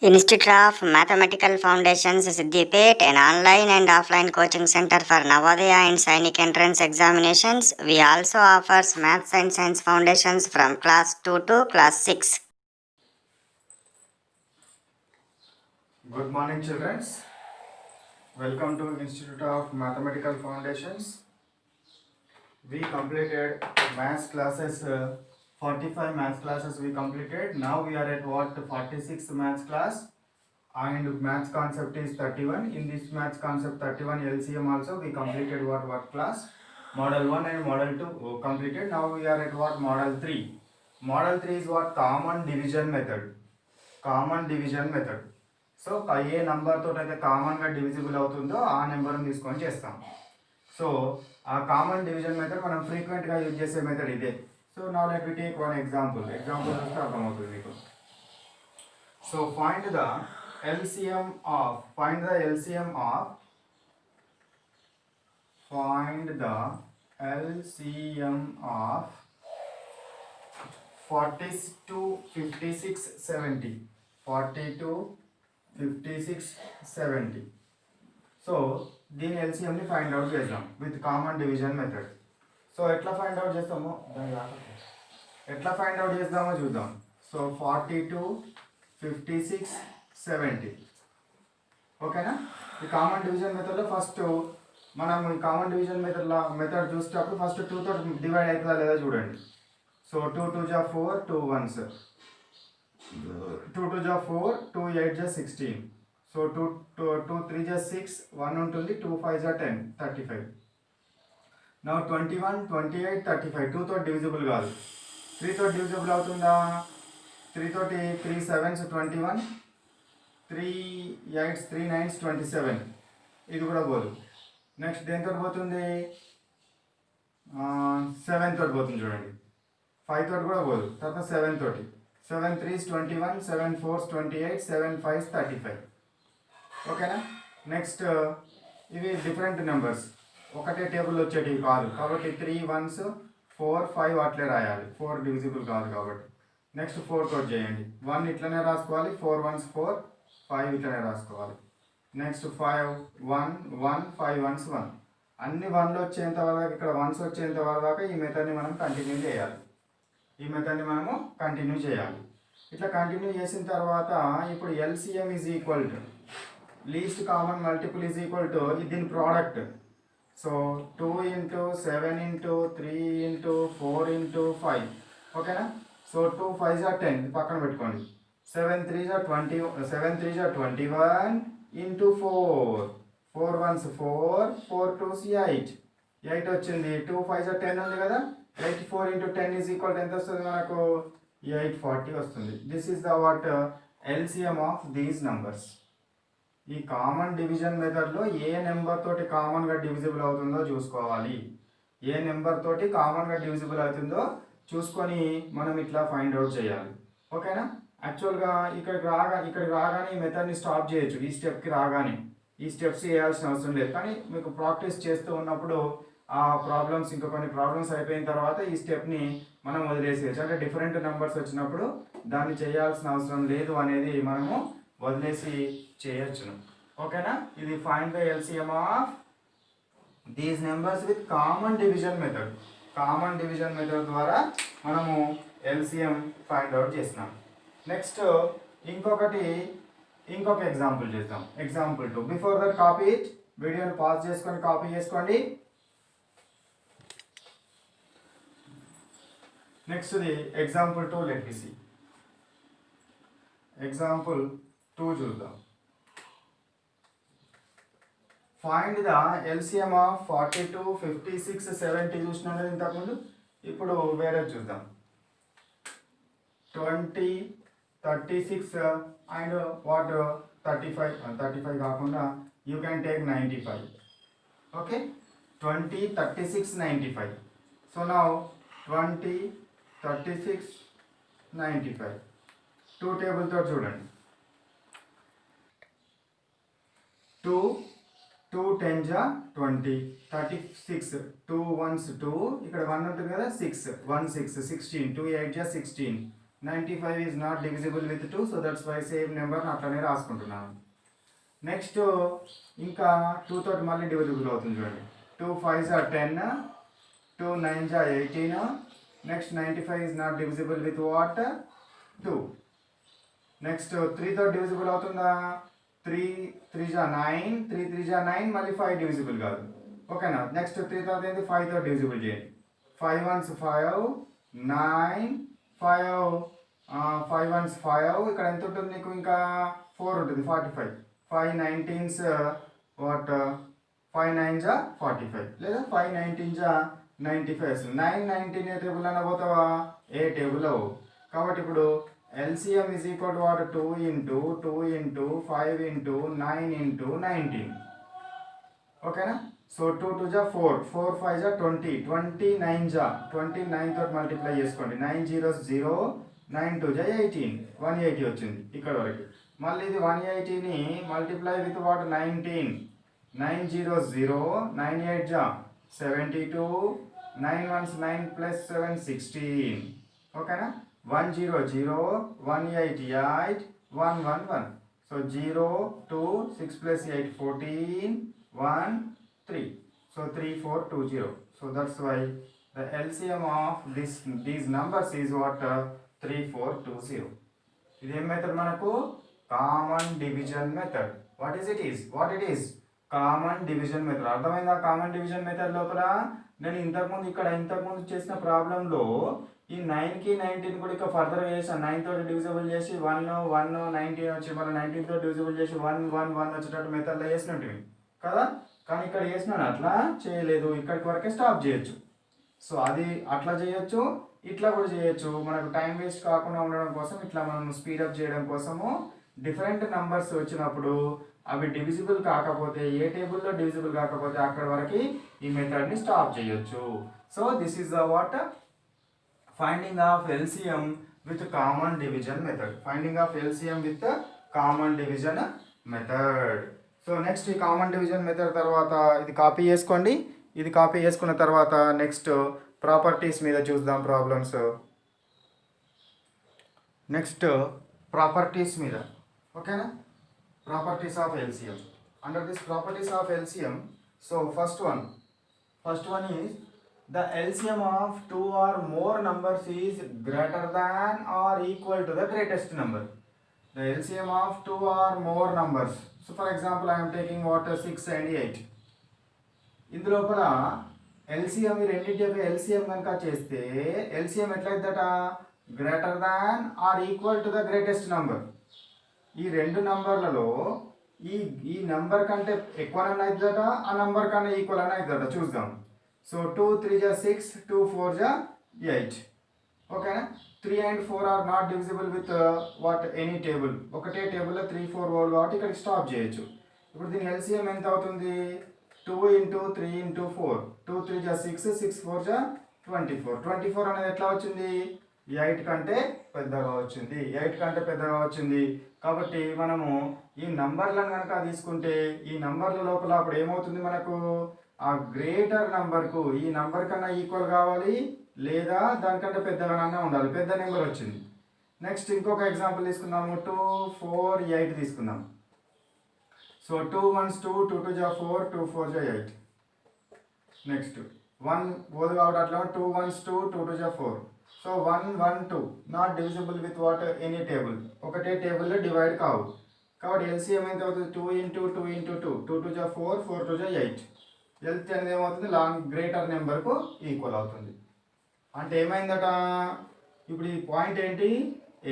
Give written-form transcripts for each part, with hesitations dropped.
Institute of Mathematical Foundations, Siddipet, an online and offline coaching center for Navodaya and Sainik entrance examinations. We also offers Maths and Science Foundations from class 2 to class 6. Good morning, children. Welcome to Institute of Mathematical Foundations. We completed maths classes, 45 maths classes we completed. Now we are at what, 46th maths class, and maths concept is 31. In this maths concept 31 LCM also we completed what class? Model 1 and model 2 completed. Now we are at what? Model 3. Model 3 is what? Common division method. Common division method. So ఏ number తోటి అయితే కామన్గా divisible అవుతుందో ఆ నెంబర్ని తీసుకొని చేస్తాం. So ఆ కామన్ డివిజన్ మెథడ్ మనం ఫ్రీక్వెంట్గా యూజ్ చేసే మెథడ్ ఇదే. So now let we take one example చూస్తే అర్థమవుతుంది మీకు. So find the LCM of 42, 56, 70. 42, 56, 70. So దీని ఎల్సిఎంని ఫైండ్ అవుట్ చేద్దాం with common division method. So ఎట్లా ఫైండ్ అవుట్ చేస్తామో చూద్దాం. సో 42, 56, 70. ఓకేనా? ఈ కామన్ డివిజన్ మెథడ్లో ఫస్ట్ మనం ఈ కామన్ డివిజన్ మెథడ్ చూసేటప్పుడు ఫస్ట్ 2 తో డివైడ్ అవుతుందా లేదా చూడండి. సో 2 2 జా 4, 2 1s, 2 2 జా 4, 2 8 జా 16. సో 2 3 జా 6, 1 ఉంటుంది, 2 5 జా 10, 35. నౌ 21, 28, 35 2 తో డివిజిబుల్ కాదు. 3 తో డివిజిబుల్ అవుతుందా? 3 తోటి 3 7s 21, 3 8s 3 9s 27. ఇది కూడా పోదు. నెక్స్ట్ దేనితో పోతుంది? 7 తోటి పోతుంది చూడండి. 5 తోటి కూడా పోదు. తర్వాత 7 తోటి 7 3s 21, 7 4s 28, 7 5s 35. ఓకేనా? నెక్స్ట్ ఇవి డిఫరెంట్ నెంబర్స్, ఒకటే టేబుల్ వచ్చేటివి కాదు కాబట్టి 3 1s 4 5 అట్లే రాయాలి. 4 డివిజిబుల్ కాదు కాబట్టి. నెక్స్ట్ 4 తోటి చేయండి. 1 ఇట్లనే రాసుకోవాలి, 4 1s 4, 5 ఇట్లనే రాసుకోవాలి. Next 5 1 1, 5 1s 1. అన్ని 1లు వచ్చేంత వరకు, ఇక్కడ 1s వచ్చేంత వరకు ఈ మెథడ్ని మనం కంటిన్యూ చేయాలి. ఇట్లా కంటిన్యూ చేసిన తర్వాత ఇప్పుడు LCM is equal to least common multiple is equal to దీని product. So 2 into 7 into 3 into 4 into 5. ఓకేనా? సో 2 5s are 10 పక్కన పెట్టుకోండి. 7 3s are 20, 7 3s are 21 into 4, 4 1s 4, 4 2s 8 వచ్చింది. 2 5s are 10 ఉంది కదా. 84 into 10 is equal to ఎంత వస్తుంది మనకు? 840 వస్తుంది. This is the what LCM of these numbers. ఈ కామన్ డివిజన్ మెథడ్లో ఏ నెంబర్ తోటి కామన్గా డివిజిబుల్ అవుతుందో చూసుకోవాలి. చూసుకొని మనం ఇట్లా ఫైండ్ అవుట్ చేయాలి. ఓకేనా? యాక్చువల్గా ఇక్కడికి రాగానే ఈ మెథడ్ని స్టాప్ చేయొచ్చు. ఈ స్టెప్కి రాగానే ఈ స్టెప్స్ చేయాల్సిన అవసరం లేదు. కానీ మీకు ప్రాక్టీస్ చేస్తూ ఉన్నప్పుడు ఆ ప్రాబ్లమ్స్, ఇంకా కొన్ని ప్రాబ్లమ్స్ అయిపోయిన తర్వాత ఈ స్టెప్ని మనం వదిలేసేయచ్చు. అంటే డిఫరెంట్ నెంబర్స్ వచ్చినప్పుడు దాన్ని చేయాల్సిన అవసరం లేదు అనేది మనము వదిలేసి చేయొచ్చును. ఓకేనా? ఇది find the LCM of these numbers with common division method. Common division method ద్వారా మనము LCM ఫైండ్ అవుట్ చేసినాం. నెక్స్ట్ ఇంకొక ఎగ్జాంపుల్ చేద్దాం. Example 2. Before that copy it, వీడియోని పాజ్ చేసుకొని కాపీ చేసుకోండి. Next the example 2 let me see. Example 2 చూద్దాం. Find the LCM of 42, 56, 70 చూసినాం కదా ఇంతకుముందు. ఇప్పుడు వేరే చూద్దాం. 20, 36 అండ్ వాట్ 35 కాకుండా you can take 95. Okay? 20, 36, 95. So now 20, 36, 95 2 టేబుల్తో చూడండి. 2 10 జా 20, 36, 2 1s 2, ఇక్కడ 1 ఉంటుంది కదా 6, 1 6, 16, 2 8 జా 16, 95 is not divisible with 2, so that's why same number అట్లనే రాసుకుంటున్నాను. నెక్స్ట్ ఇంకా 2 తోటి మళ్ళీ డివిజిబుల్ అవుతుంది చూడండి. 2 5s are 10, 2 9s are 18. Next 95 is not divisible with what? 2. Next 3 తోటి డివిజిబుల్ అవుతుందా? 3 3s are 9, 3 3s are 9, మళ్ళీ 5 డివిజిబుల్ కాదు. ఓకేనా? నెక్స్ట్ 3 తర్వాత ఏంటి? 5 తోటి డివిజిబుల్ చేయండి. 5 1s 5, 9, 5 1s 5, ఇక్కడ ఎంత ఉంటుంది నీకు? ఇంకా 4 ఉంటుంది, 45. 5 19s వాట్? 5 9s 45 లేదా 5 19s 95. 9 19 ఏ టేబుల్ అన్న పోతావా? ఏ టేబుల్ అవు. కాబట్టి ఇప్పుడు LCM is equal to what? 2 into 2 into 5 into 9 into 19. ఓకేనా? సో 2 2 జా 4, 4 5 జా 20, 29 జా 29 తోటి మల్టిప్లై చేసుకోండి. 9 0s 0, 9 2 జా 18, 180 వచ్చింది ఇక్కడ వరకు. మళ్ళీ ఇది 180ని మల్టిప్లై విత్ వాట్? 19, 9 0s 0, 9 8 జా 72, 9 1s 9 plus 7 16. ఓకేనా? 1 0 0, 1 8 8, 1 1 1. So 0 2, 6 plus 8 14, 1 3. So 3 4 2 0. So that's why the LCM of these numbers is what? 3 4 2 0. ఇది ఏం మెథడ్ మనకు? Common division method. What it is? Common division method. అర్థమైందా? కామన్ డివిజన్ మెథడ్ లోపల నేను ఇంతకుముందు చేసిన ప్రాబ్లంలో ఈ 9కి 19 కూడా ఇక ఫర్దర్ చేసాను. 9 తోటి డివిజిబుల్ చేసి 1 1 19 వచ్చి మళ్ళీ 19 తోటి డివిజిబుల్ చేసి 1 1 1 వచ్చేటట్టు మెథడ్లో చేసినట్టు కదా. కానీ ఇక్కడ చేసినాను, అట్లా చేయలేదు. ఇక్కడికి వరకే స్టాప్ చేయొచ్చు. సో అది అట్లా చేయొచ్చు, ఇట్లా కూడా చేయొచ్చు. మనకు టైం వేస్ట్ కాకుండా ఉండడం కోసం ఇట్లా మనం స్పీడప్ చేయడం కోసము డిఫరెంట్ నంబర్స్ వచ్చినప్పుడు అవి డివిజిబుల్ కాకపోతే, ఏ టేబుల్లో డివిజిబుల్ కాకపోతే అక్కడ వరకు ఈ మెథడ్ని స్టాప్ చేయొచ్చు. So this is the what? Finding of LCM with common division method. Finding of LCM with common division method. So next ఈ కామన్ డివిజన్ మెథడ్ తర్వాత ఇది కాపీ చేసుకోండి. ఇది కాపీ చేసుకున్న తర్వాత నెక్స్ట్ ప్రాపర్టీస్ మీద చూద్దాం ప్రాబ్లమ్స్. నెక్స్ట్ ప్రాపర్టీస్ మీద. ఓకేనా? Properties of LCM. Under this properties of LCM, so first one is the LCM of 2 or more numbers is greater than or equal to the greatest number. The LCM of 2 or more numbers. So for example, I am taking what? 6 and 8. ఇందులోపల LCM ఈ రెండింటి యొక్క LCM కనుక చేస్తే LCM ఎట్లయిద్దట? Greater than or equal to the greatest number. ఈ రెండు నంబర్లలో ఈ నెంబర్ కంటే ఎక్కువనన్నా అవుతుందట, ఆ నెంబర్ కన్నా ఈక్వల్ అని అవుతుందట. చూద్దాం. సో 2 3 జా 6, 2 4 జా 8. ఓకేనా? 3 and 4 are not divisible with what? Any table. ఒకటే టేబుల్లో 3 4 రోల్ కాబట్టి ఇక్కడికి స్టాప్ చేయొచ్చు. ఇప్పుడు దీని LCM ఎంత అవుతుంది? 2 into 3 into 4, 2 3 జా 6, 6 4 జా 24. 24 అనేది ఎట్లా వచ్చింది? 8 కంటే పెద్దగా వచ్చింది. 8 కంటే పెద్దగా వచ్చింది. కాబట్టి మనము ఈ నంబర్లను కనుక తీసుకుంటే ఈ నంబర్ల లోపల అప్పుడు ఏమవుతుంది మనకు? ఆ గ్రేటర్ నంబర్కు ఈ నంబర్ కన్నా ఈక్వల్ కావాలి, లేదా దానికంటే పెద్దగానన్నా ఉండాలి. పెద్ద నెంబర్ వచ్చింది. నెక్స్ట్ ఇంకొక ఎగ్జాంపుల్ తీసుకుందాము. 2 4 8 తీసుకుందాం. సో 2 1s 2, 2 2 జా 4, 2 4 జా 8. నెక్స్ట్ 1 పోదు కాబట్టి అట్లా 2 1s 2, 2 2 జా 4. So 1 1 2 not divisible with what? Any table. ఒకటే టేబుల్లో డివైడ్ కావు. కాబట్టి LCM ఎంత అవుతుంది? 2 into 2 into 2, 2 2 జా 4, 4 2 జా 8. LCM అనేది ఏమవుతుంది? గ్రేటర్ నెంబర్కు ఈక్వల్ అవుతుంది. అంటే ఏమైందట? ఇప్పుడు ఈ పాయింట్ ఏంటి?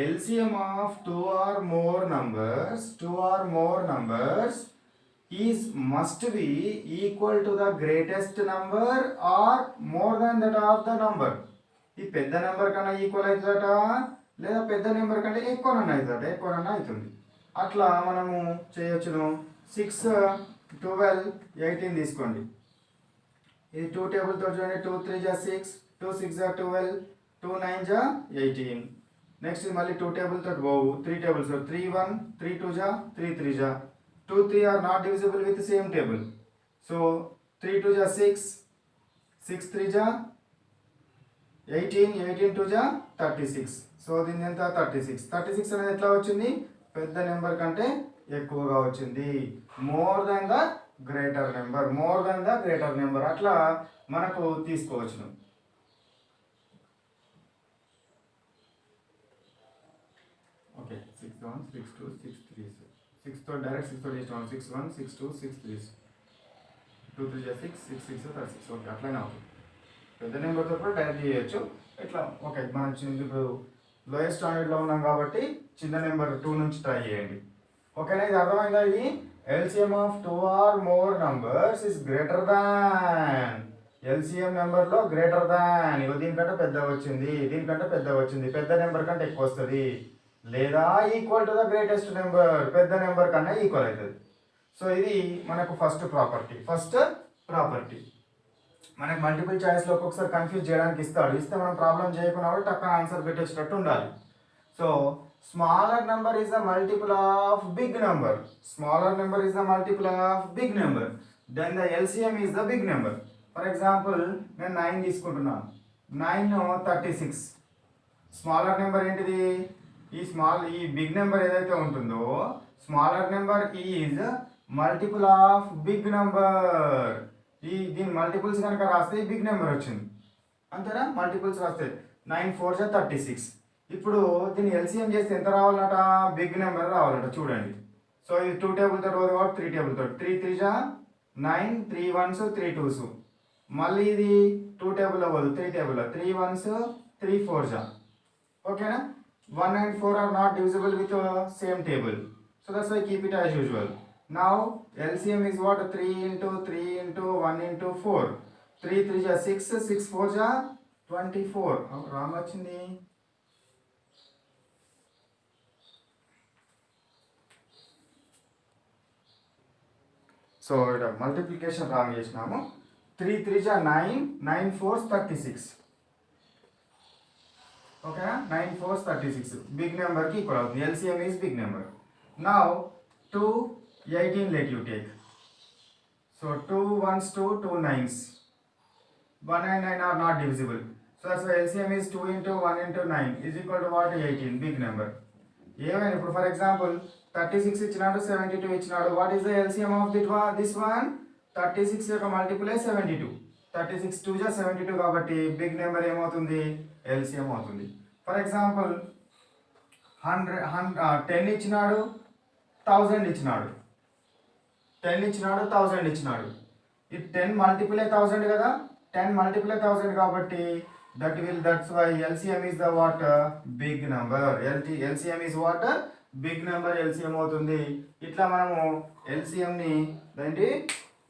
LCM of 2 or more numbers is must be equal to the greatest number or more than that of the number. ఈ పెద్ద నెంబర్ కన్నా ఈక్వల్ అవుతుందట, లేదా పెద్ద నెంబర్ కంటే ఎక్కువనన్నా అవుతుంది. అట్లా మనము చేయొచ్చును. 6 12 18 తీసుకోండి. ఇది 2 టేబుల్ తో చూడండి. 2 3 జా 6, 2 6 జా 12, 2 9 జా 18. నెక్స్ట్ మళ్ళీ 2 టేబుల్ తో పోవు. 3 టేబుల్స్ 3 1, 3 2 జా 3 3 జా 2 3 are not divisible with same table. So 3 2 జా 6, 6 3 జా 18, 18 2 జా 36. సో దీని ఎంత 36 అనేది ఎట్లా వచ్చింది, పెద్ద నెంబర్ కంటే ఎక్కువగా వచ్చింది. More than the greater number అట్లా మనకు తీసుకోవచ్చును. ఓకే 6 1 6 2 6 3 6 తో డైరెక్ట్ 6 తో చేస్తాం. 6 1 6 2 6 3 2 3 6 6 6 36. ఓకే అట్లనే అవుతుంది. పెద్ద నెంబర్తో కూడా డైరెక్ట్ చేయొచ్చు ఇట్లా. ఓకే మనం ఇప్పుడు లోయెస్ట్ స్టాండర్డ్లో ఉన్నాం కాబట్టి చిన్న నెంబర్ 2 నుంచి ట్రై చేయండి. ఓకేనా, ఇది అర్థమైందా? ఇది LCM of 2 or more numbers is greater than. LCM నెంబర్లో గ్రేటర్ దాన్, ఇగో దీనికంటే పెద్ద వచ్చింది, దీనికంటే పెద్ద వచ్చింది, పెద్ద నెంబర్ కంటే ఎక్కువ వస్తుంది, లేదా equal to the greatest number, పెద్ద నెంబర్ కన్నా ఈక్వల్ అవుతుంది. సో ఇది మనకు ఫస్ట్ ప్రాపర్టీ. మనకి మల్టిపుల్ చాయిస్లో ఒక్కొక్కసారి కన్ఫ్యూజ్ చేయడానికి ఇస్తే మనం ప్రాబ్లం చేయకుండా కూడా టక్కన ఆన్సర్ పెట్టేటట్టు ఉండాలి. So smaller number is the multiple of big number. Then the LCM is the big number. For example నేను 9 తీసుకుంటున్నాను. 9 36. స్మాలర్ నెంబర్ ఏంటిది? ఈ బిగ్ నెంబర్ ఏదైతే ఉంటుందో smaller number is multiple of big number. దీని మల్టిపుల్స్ కనుక రాస్తే బిగ్ నెంబర్ వచ్చింది, అంతేనా? మల్టిపుల్స్ రాస్తే 9 4 36. ఇప్పుడు దీన్ని LCM చేస్తే ఎంత రావాలట? Big number రావాలట. చూడండి, సో ఇది 2 టేబుల్తో రోజు కాబట్టి 3 టేబుల్తో 3 3 9, 3 1s 3 2s. మళ్ళీ ఇది 2 టేబుల్లో పోదు, 3 టేబుల్లో 3 1s 3 4s. ఓకేనా? 1 and 4 are not divisible with same table, so that's why keep it as usual. Now LCM is what? 3 into 3 into 1 into 4. 3 3 6, 6 4 24. Wrong వచ్చింది. సో ఇక్కడ మల్టిప్లికేషన్ రాంగ్ చేసినాము. 3 3 9, 9 4 36. ఓకేనా? 9 4 36 బిగ్ నెంబర్కి ఈక్వల్ అవుతుంది. LCM is big number. Now 2 18 let you take. So 2 1s 2, 2 9s. 1 and 9 are not divisible. So that's why LCM is 2 into 1 into 9 is equal to what? 18, big number. Even if for example 36 ఇచ్చినాడు, 72 ఇచ్చినాడు, what is the LCM of this one? 36 యొక్క multiple 72. 36 2 72 కాబట్టి big number ఏమవుతుంది? LCM అవుతుంది. For example 10 ఇచ్చినాడు, 1000 ఇచ్చినాడు, 10 ఇచ్చినాడు, 1000 ఇచ్చినాడు. ఈ 10 మల్టిపుల్ 1000 కదా, 10 మల్టిపుల్ 1000 కాబట్టి that's why LCM is the what? Big number. LCM is what? Big number LCM అవుతుంది. ఇట్లా మనము LCM ని ఏంటి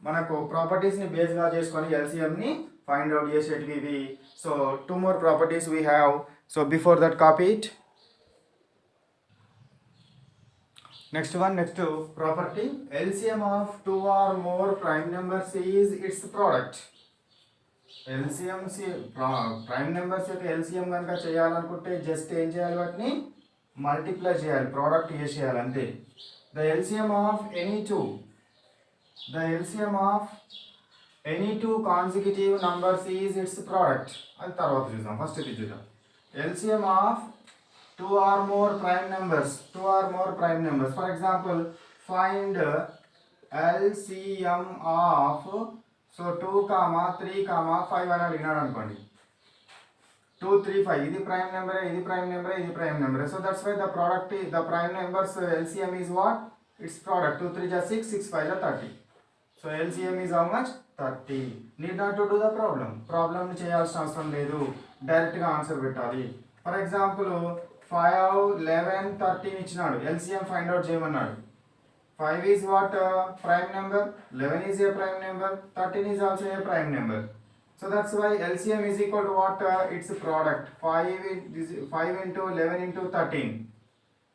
మనకు ప్రాపర్టీస్ ని బేస్ గా చేసుకొని LCM ని ఫైండ్ అవుట్ చేసేటివి ఇవి. So 2 more properties we have. So before that, copy it. Next property. LCM of 2 or more prime numbers is its product. LCM prime numbers యొక్క LCM కనుక చేయాలనుకుంటే జస్ట్ ఏం చేయాలి? వాటిని మల్టిప్లై చేయాలి, ప్రోడక్ట్ చేసేయాలి అంతే. The LCM of any two consecutive numbers is it's product. అది తర్వాత చూద్దాం. ఫస్ట్ ఇది చూద్దాం. LCM of 2 or more prime numbers. For example, find LCM of 2, 3, 5 అని అడిగినాడు అనుకోండి. 2 3 5 ఇది ప్రైమ్ నెంబర్, ఇది prime number. So that's why the prime numbers LCM is what? Its product. 2 3 6, 6 5 30. So LCM is how much? 30. Need not to do the problem ని చేయాల్సిన అవసరం లేదు, డైరెక్ట్గా ఆన్సర్ పెట్టాలి. ఫర్ ఎగ్జాంపుల్ 5 11 13 ఇచ్చినాడు, LCM ఫైండ్ అవుట్ చేయమన్నాడు. 5 is what? Prime number. 11 is a prime number. 13 is also a prime number. So that's why LCM is equal to what? Its product. 5 into 11 into 13.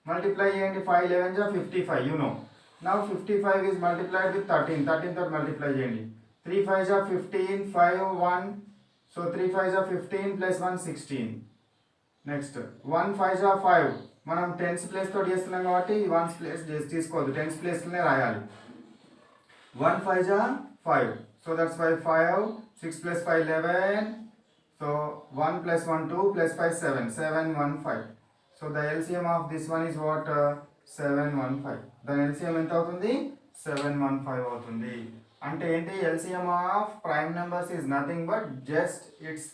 Multiply and 5 11 is 55, you know. Now 55 is multiplied with 13. 13 third multiply చేయండి. 3 5 is 15, 5 1. So 3 5 is 15 plus 1 16. Next 1 5 is 5. మనం 10th place తోటి చేస్తున్నాం కాబట్టి 1th place తీసుకోవద్దు, 10th ప్లేస్లోనే రాయాలి. 1 5 is 5. So that's why 5, 6 plus 5 11. So 1 plus 1 2 plus 5 7, 7 1 5. So the LCM of this one is what 715. దాని LCM ఎంత అవుతుంది 715 అవుతుంది. అంటే ఏంటి LCM of prime numbers is nothing but just it's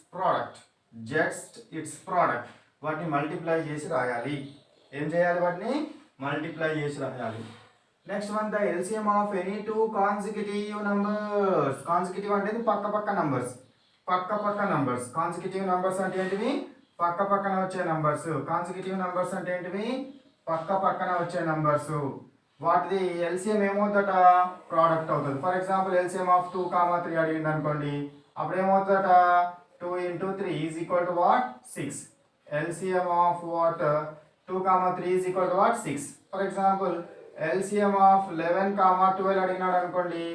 product. వాటిని మల్టిప్లై చేసి రాయాలి. ఏం చేయాలి? వాటిని మల్టిప్లై చేసి రాయాలి. Next one the LCM of any two consecutive numbers. Consecutive అంటే పక్క నంబర్స్. కాన్సిక్యూటివ్ నంబర్స్ అంటే ఏంటివి? పక్కన వచ్చే నంబర్స్. కాన్సిక్యూటివ్ నంబర్స్ అంటే ఏంటివి? పక్కన వచ్చే నంబర్స్. వాటిది ఎల్సిఎం ఏమవుతుందట? ప్రోడక్ట్ అవుతుంది. ఫర్ ఎగ్జాంపుల్ ఎల్సిఎం ఆఫ్ 2, 3 అడిగింది అనుకోండి, అప్పుడు ఏమవుతుందట? 2 into 3 is equal to what? 6. LCM of what? 2, 3 is equal to what? 6. For example, LCM of 11, 12 అడిగినాడు అనుకోండి,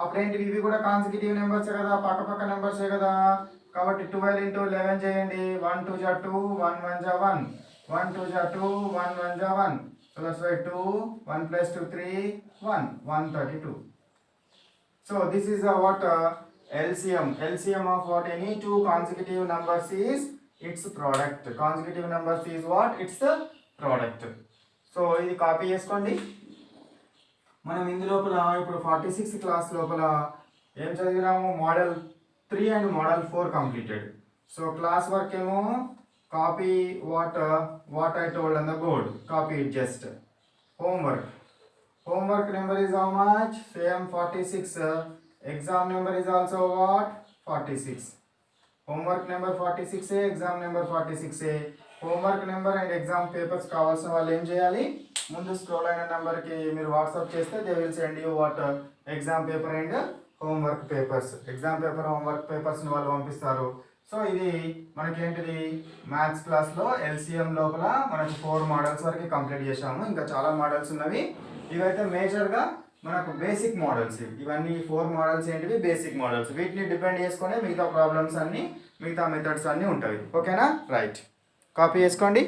అప్పుడేంటి? ఇవి కూడా కాన్సిక్యూటివ్ నెంబర్స్ కదా, పక్క నెంబర్సే కదా. కాబట్టి 12 into 11 చేయండి. 1 2 ja 2, 1 1 ja 1, 1 2 ja 2, 1 1 ja 1. So that's why 2, 1 plus 2, 3, 1, 132. So this is what LCM of what? Any two consecutive numbers is its product. Consecutive numbers is what? It's the product. So ఇది copy చేసుకోండి. మనం ఇందు లోపల ఇప్పుడు 46 class లోపల ఏం చదివినాము? Model 3 and model 4 completed. So class work ఏమో copy what I told on the board. Copy it just. Homework number is how much? Same 46. Exam number is also what? 46. Homework number 46, exam number 46. Homework number and exam papers కావాల్సిన వాళ్ళు ఏం చేయాలి? ముందు scroll అయిన నెంబర్కి మీరు WhatsApp చేస్తే they will send you what exam paper and homework papers. Exam paper homework పేపర్స్ని వాళ్ళు పంపిస్తారు. సో ఇది మనకేంటిది? మ్యాథ్స్ క్లాస్లో ఎల్సిఎం లోపల మనకి 4 మోడల్స్ వరకు కంప్లీట్ చేసాము. ఇంకా చాలా మోడల్స్ ఉన్నవి. ఇవైతే మేజర్గా మనకు బేసిక్ మోడల్స్. ఇవన్నీ 4 మోడల్స్ ఏంటివి? Basic models. వీటిని డిపెండ్ చేసుకొని మిగతా ప్రాబ్లమ్స్ అన్నీ, మిగతా మెథడ్స్ అన్నీ ఉంటాయి. ఓకేనా? రైట్. కాపీ చేసుకోండి.